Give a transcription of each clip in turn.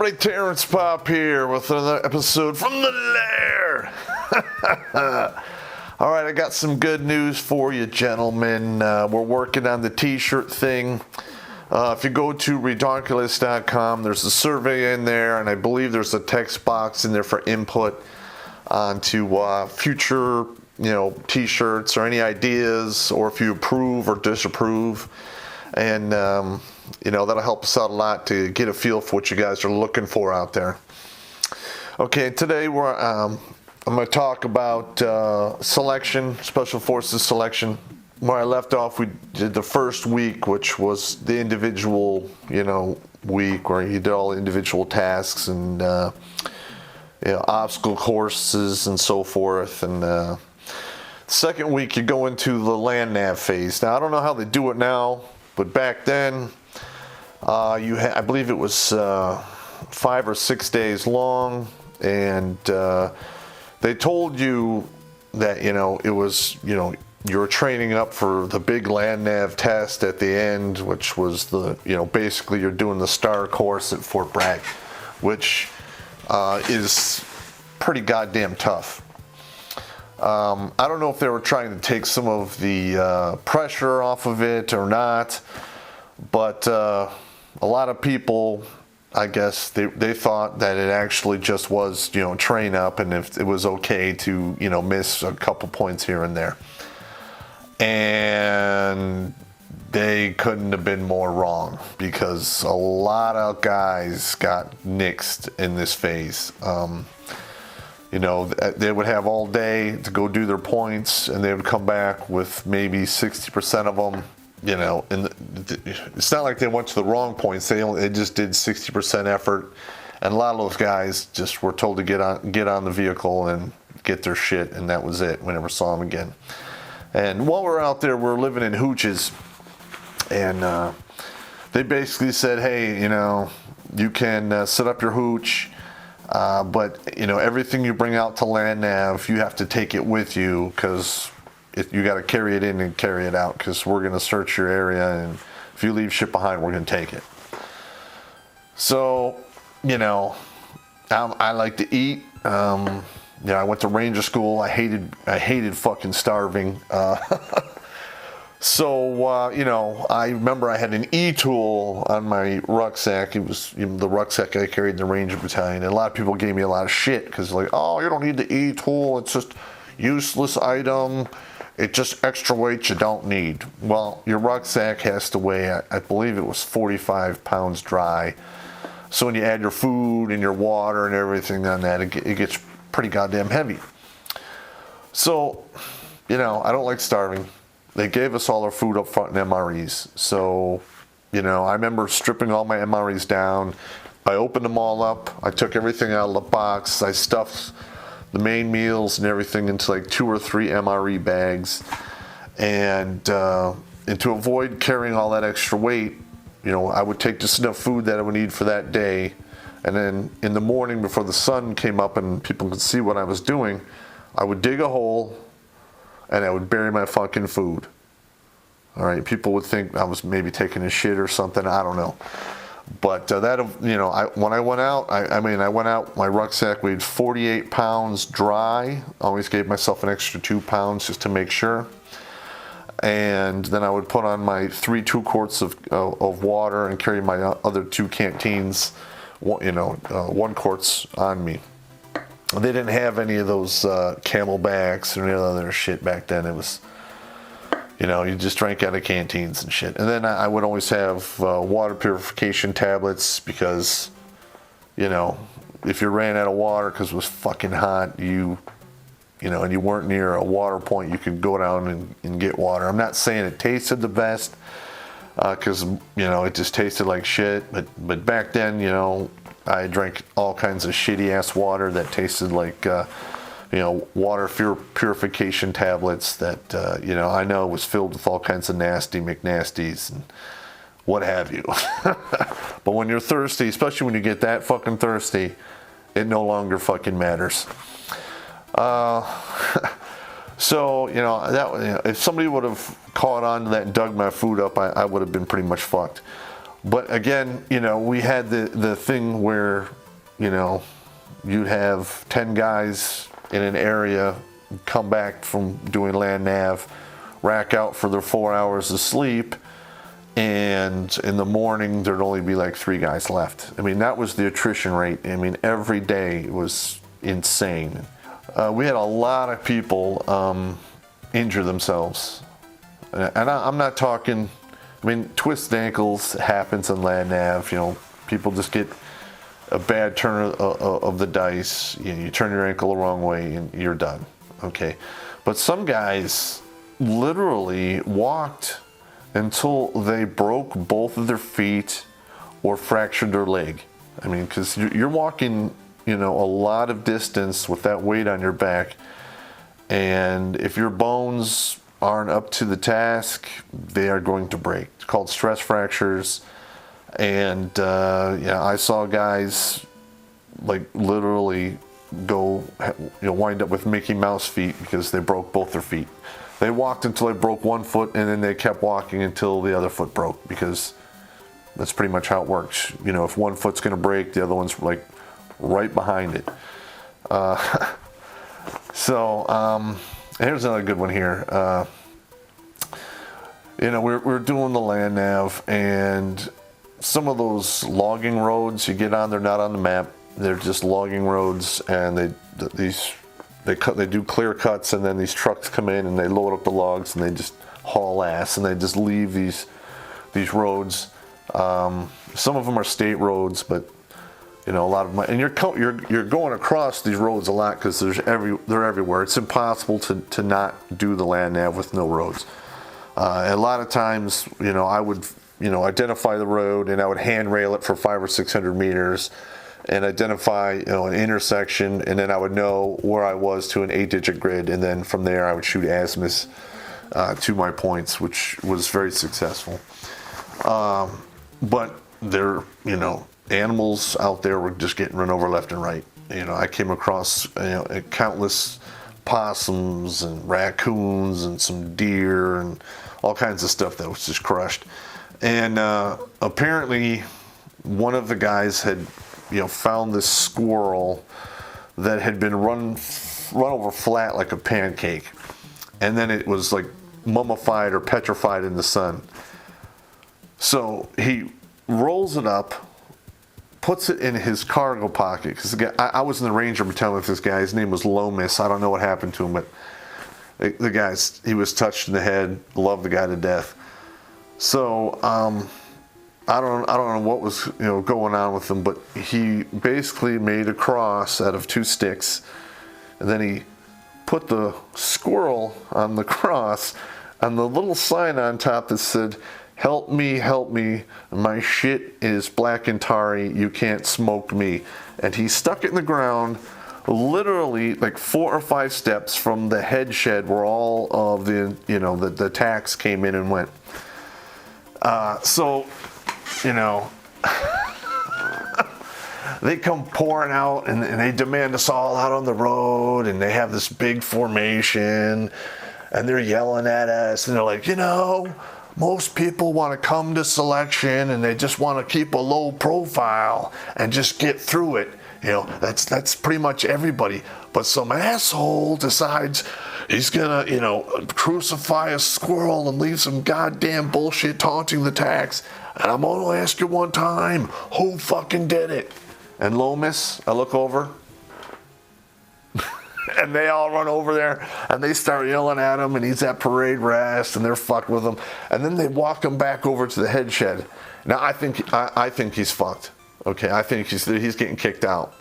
everybody? Terrence Pop here with another episode from the Lair. All right, I got some good news for you, gentlemen. We're working on the t-shirt thing. If you go to redonkulous.com, there's a survey in there, and I believe there's a text box in there for input onto future, t-shirts or any ideas, or if you approve or disapprove. And that'll help us out a lot to get a feel for what you guys are looking for out there. Okay, today I'm going to talk about selection, Special Forces selection. Where I left off, we did the first week, which was the individual, week where you did all the individual tasks and obstacle courses and so forth. And the second week, you go into the land nav phase. Now, I don't know how they do it now. But back then, I believe it was 5 or 6 days long, and they told you that it was you were training up for the big land nav test at the end, which was the basically you're doing the STAR course at Fort Bragg, which is pretty goddamn tough. I don't know if they were trying to take some of the pressure off of it or not, but a lot of people, I guess, they thought that it actually just was, train up, and if it was okay to, miss a couple points here and there. And they couldn't have been more wrong, because a lot of guys got nixed in this phase. They would have all day to go do their points, and they would come back with maybe 60% of them, and it's not like they went to the wrong points. They just did 60% effort, and a lot of those guys just were told to get on the vehicle and get their shit, and that was it. We never saw them again. And while we're out there, we're living in hooches, and they basically said, hey, you can set up your hooch, but everything you bring out to land nav, you have to take it with you, because you got to carry it in and carry it out, because we're going to search your area, and if you leave shit behind, we're going to take it. So, I like to eat. I went to Ranger School. I hated fucking starving. So, I remember I had an E-tool on my rucksack. It was the rucksack I carried in the Ranger Battalion. And a lot of people gave me a lot of shit because like, oh, you don't need the E-tool. It's just useless item. It's just extra weight you don't need. Well, your rucksack has to weigh, I believe it was 45 pounds dry. So when you add your food and your water and everything on that, it gets pretty goddamn heavy. So, I don't like starving. They gave us all our food up front in MREs. So, I remember stripping all my MREs down. I opened them all up. I took everything out of the box. I stuffed the main meals and everything into like 2 or 3 MRE bags. And to avoid carrying all that extra weight, I would take just enough food that I would need for that day. And then in the morning before the sun came up and people could see what I was doing, I would dig a hole and I would bury my fucking food. All right, people would think I was maybe taking a shit or something. I don't know. But when I went out, I went out, my rucksack weighed 48 pounds dry. I always gave myself an extra 2 pounds just to make sure. And then I would put on my 2 quarts of water and carry my other 2 canteens, 1 quarts on me. They didn't have any of those Camelbacks or any other shit back then. It was, you just drank out of canteens and shit. And then I would always have water purification tablets because, if you ran out of water because it was fucking hot, and you weren't near a water point, you could go down and get water. I'm not saying it tasted the best because, it just tasted like shit. But back then, I drank all kinds of shitty ass water that tasted like, water purification tablets that, I know was filled with all kinds of nasty McNasties and what have you. But when you're thirsty, especially when you get that fucking thirsty, it no longer fucking matters. So, if somebody would have caught on to that and dug my food up, I would have been pretty much fucked. But again, we had the thing where, you'd have 10 guys in an area come back from doing land nav, rack out for their 4 hours of sleep, and in the morning there'd only be like 3 guys left. I mean, that was the attrition rate. I mean, every day was insane. We had a lot of people injure themselves, and I'm not talking, I mean, twisted ankles happens in land nav. People just get a bad turn of the dice. You turn your ankle the wrong way and you're done. Okay, but some guys literally walked until they broke both of their feet or fractured their leg. I mean, because you're walking, a lot of distance with that weight on your back, and if your bones aren't up to the task, they are going to break. It's called stress fractures. And I saw guys like literally go, wind up with Mickey Mouse feet because they broke both their feet. They walked until they broke one foot, and then they kept walking until the other foot broke, because that's pretty much how it works. If one foot's going to break, the other one's like right behind it. So here's another good one here. We're doing the land nav, and some of those logging roads you get on, they're not on the map. They're just logging roads, and they do clear cuts, and then these trucks come in and they load up the logs and they just haul ass, and they just leave these roads. Some of them are state roads, but a lot of them, and you're going across these roads a lot because they're everywhere. It's impossible to not do the land nav with no roads. A lot of times, I would identify the road, and I would handrail it for 500 or 600 meters and identify an intersection, and then I would know where I was to an 8-digit grid, and then from there I would shoot azimuths to my points, which was very successful. But there, animals out there were just getting run over left and right. I came across countless possums and raccoons and some deer and all kinds of stuff that was just crushed. And apparently one of the guys had found this squirrel that had been run over flat like a pancake, and then it was like mummified or petrified in the sun. So he rolls it up, puts it in his cargo pocket, because I was in the Ranger battalion with this guy. His name was Lomas. I don't know what happened to him, but the guy, he was touched in the head. Loved the guy to death. So I don't know what was going on with him, but he basically made a cross out of 2 sticks, and then he put the squirrel on the cross, and the little sign on top that said, help me, my shit is black and tarry, you can't smoke me. And he stuck it in the ground, literally like 4 or 5 steps from the head shed where all of the tax came in and went. They come pouring out, and they demand us all out on the road, and they have this big formation, and they're yelling at us, and they're like, most people want to come to selection and they just want to keep a low profile and just get through it. That's pretty much everybody. But some asshole decides he's gonna, crucify a squirrel and leave some goddamn bullshit taunting the tax. And I'm gonna ask you one time, who fucking did it? And Lomas, I look over, and they all run over there, and they start yelling at him, and he's at parade rest, and they're fucked with him. And then they walk him back over to the head shed. Now I think he's fucked. Okay, I think he's getting kicked out.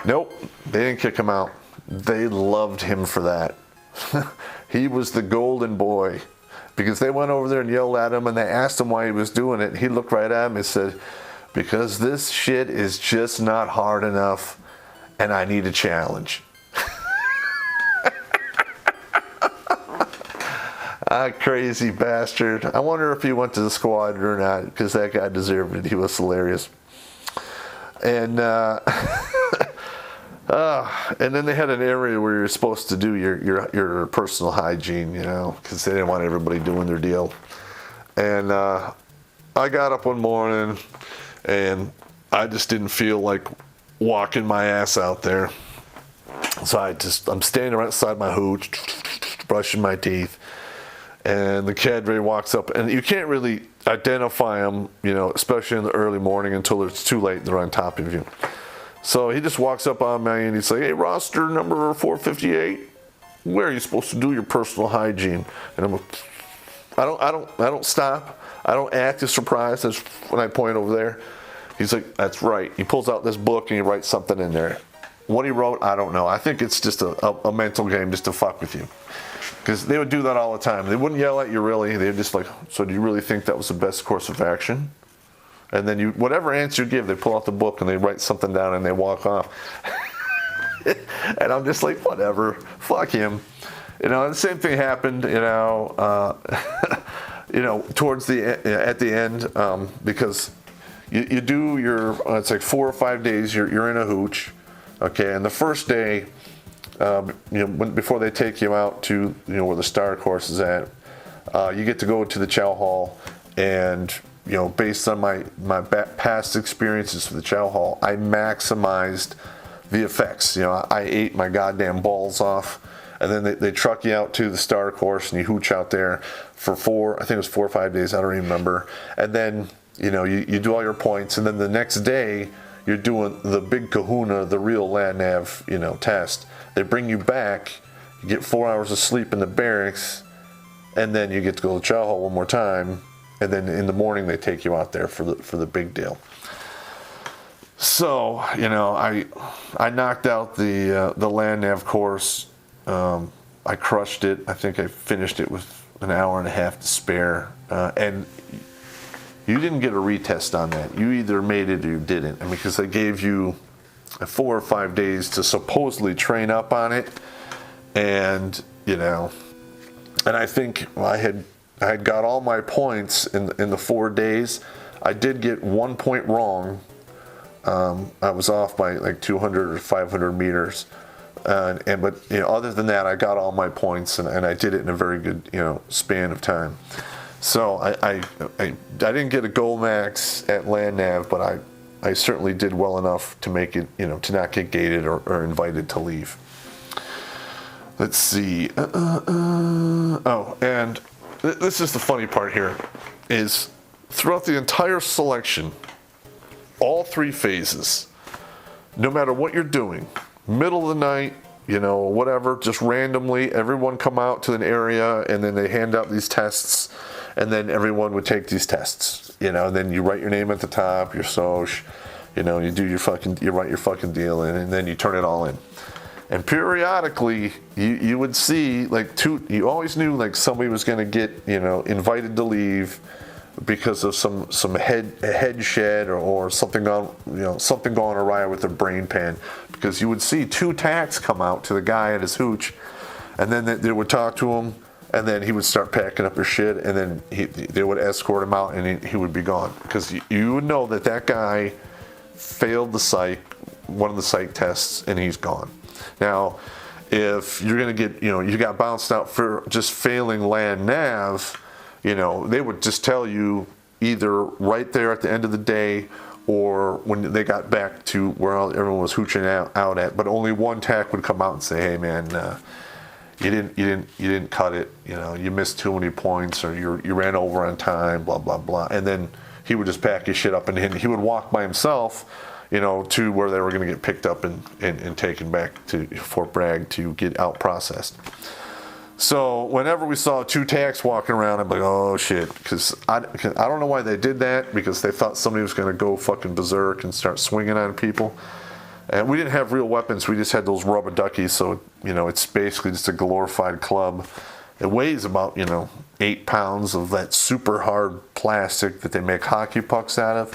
Nope, they didn't kick him out. They loved him for that. He was the golden boy, because they went over there and yelled at him, and they asked him why he was doing it. He looked right at him and said, because this shit is just not hard enough, and I need a challenge. Crazy bastard. I wonder if he went to the squad or not, because that guy deserved it. He was hilarious. And and then they had an area where you're supposed to do your personal hygiene, because they didn't want everybody doing their deal. And I got up one morning and I just didn't feel like walking my ass out there. So I'm standing right outside my hooch, brushing my teeth, and the Cadre walks up, and you can't really identify him, especially in the early morning until it's too late and they're on top of you. So he just walks up on me and he's like, "Hey, roster number 458, where are you supposed to do your personal hygiene?" And I'm like, I don't stop. I don't act as surprised as when I point over there. He's like, "That's right." He pulls out this book and he writes something in there. What he wrote, I don't know. I think it's just a mental game just to fuck with you. Because they would do that all the time. They wouldn't yell at you really. They'd just like, "So do you really think that was the best course of action?" And then whatever answer you give, they pull out the book and they write something down and they walk off. And I'm just like, whatever, fuck him. And the same thing happened, towards at the end, because you do it's like 4 or 5 days, you're in a hooch, okay, and the first day, before they take you out to, where the star course is at, you get to go to the chow hall, and, based on my past experiences for the chow hall, I maximized the effects. I ate my goddamn balls off. And then they truck you out to the star course and you hooch out there for 4 or 5 days, I don't even remember. And then, you do all your points, and then the next day you're doing the big kahuna, the real land nav, test. They bring you back, you get 4 hours of sleep in the barracks, and then you get to go to the chow hall one more time, and then in the morning they take you out there for the big deal. So, I knocked out the land nav course. I crushed it. I think I finished it with an hour and a half to spare. And you didn't get a retest on that. You either made it or you didn't. Because they gave you 4 or 5 days to supposedly train up on it. And, and I think I had got all my points in the 4 days. I did get 1 point wrong. I was off by like 200 or 500 meters. But other than that, I got all my points, and I did it in a very good span of time. So I didn't get a gold max at land nav, but I certainly did well enough to make it to not get gated or invited to leave. Let's see. Oh, and this is the funny part here, is throughout the entire selection, all 3 phases, no matter what you're doing, middle of the night, whatever, just randomly, everyone come out to an area, and then they hand out these tests, and then everyone would take these tests, and then you write your name at the top, your soc, you do you write your fucking deal in, and then you turn it all in. And periodically, you would see, you always knew, somebody was going to get, invited to leave because of some head shed or something going awry with their brain pan, because you would see 2 tacks come out to the guy at his hooch, and then they would talk to him, and then he would start packing up his shit, and then they would escort him out, and he would be gone, because you would know that guy failed one of the psych tests, and he's gone. Now, if you're gonna get you got bounced out for just failing land nav, they would just tell you either right there at the end of the day or when they got back to where everyone was hooching out at. But only one tack would come out and say, "Hey, man, you didn't cut it. You missed too many points, or you ran over on time, blah blah blah." And then he would just pack his shit up and he would walk by himself, to where they were going to get picked up and taken back to Fort Bragg to get out processed. So whenever we saw 2 tacks walking around, I'm like, oh shit, because I don't know why they did that, because they thought somebody was going to go fucking berserk and start swinging on people. And we didn't have real weapons, we just had those rubber duckies, so it's basically just a glorified club. It weighs about 8 pounds of that super hard plastic that they make hockey pucks out of.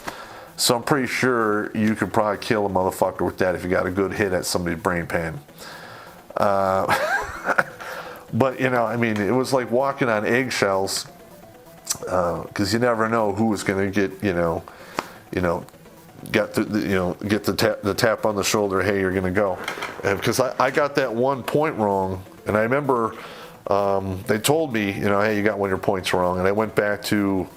So I'm pretty sure you could probably kill a motherfucker with that if you got a good hit at somebody's brain pan. But, it was like walking on eggshells, because you never know who was going to get, get the tap on the shoulder, hey, you're going to go. And because I got that 1 point wrong, and I remember they told me, hey, you got 1 of your points wrong, and I went back to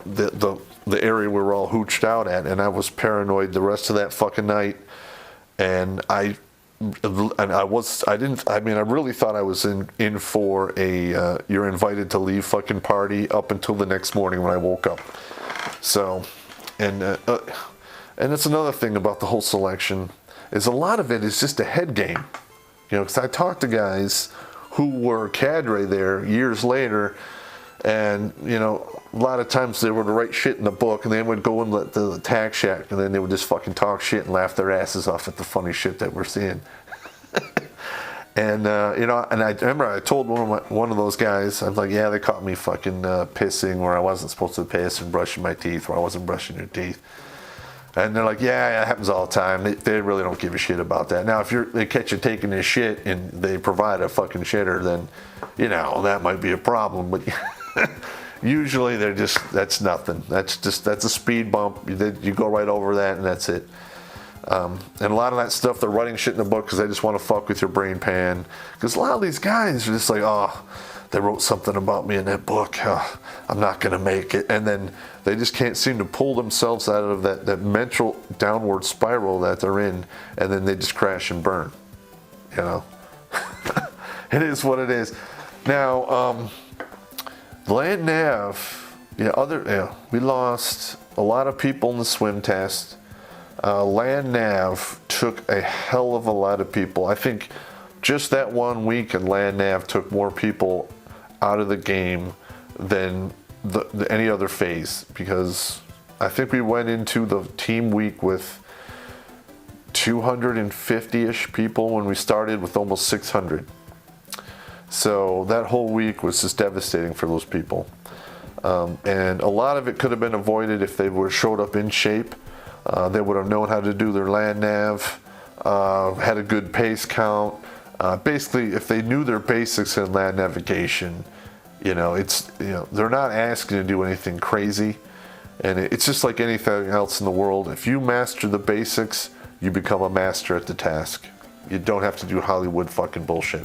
the area we were all hooched out at, and I was paranoid the rest of that fucking night. And I really thought I was in for a you're invited to leave fucking party up until the next morning when I woke up. So, and that's another thing about the whole selection, is a lot of it is just a head game. You know, because I talked to guys who were cadre there years later, and, you know, a lot of times they would write shit in the book, and they would go in the tack shack, and then they would just fucking talk shit and laugh their asses off at the funny shit that we're seeing. And you know, and I remember I told one of those guys, I'm like, yeah, they caught me fucking pissing where I wasn't supposed to piss, and brushing my teeth where I wasn't brushing your teeth. And they're like, yeah, it happens all the time. They really don't give a shit about that. Now, if they catch you taking this shit and they provide a fucking shitter, then, you know, that might be a problem. But usually that's nothing. That's a speed bump. You go right over that, and that's it. And a lot of that stuff, they're writing shit in the book because they just want to fuck with your brain pan. Because a lot of these guys are just like, oh, they wrote something about me in that book. Oh, I'm not going to make it. And then they just can't seem to pull themselves out of that mental downward spiral that they're in. And then they just crash and burn. You know? It is what it is. Now, land nav, we lost a lot of people in the swim test. Land nav took a hell of a lot of people. I think just that 1 week in land nav took more people out of the game than any other phase, because I think we went into the team week with 250-ish people when we started with almost 600. So that whole week was just devastating for those people. And a lot of it could have been avoided if they were showed up in shape. They would have known how to do their land nav, had a good pace count. Basically, if they knew their basics in land navigation, they're not asking to do anything crazy. And it's just like anything else in the world. If you master the basics, you become a master at the task. You don't have to do Hollywood fucking bullshit.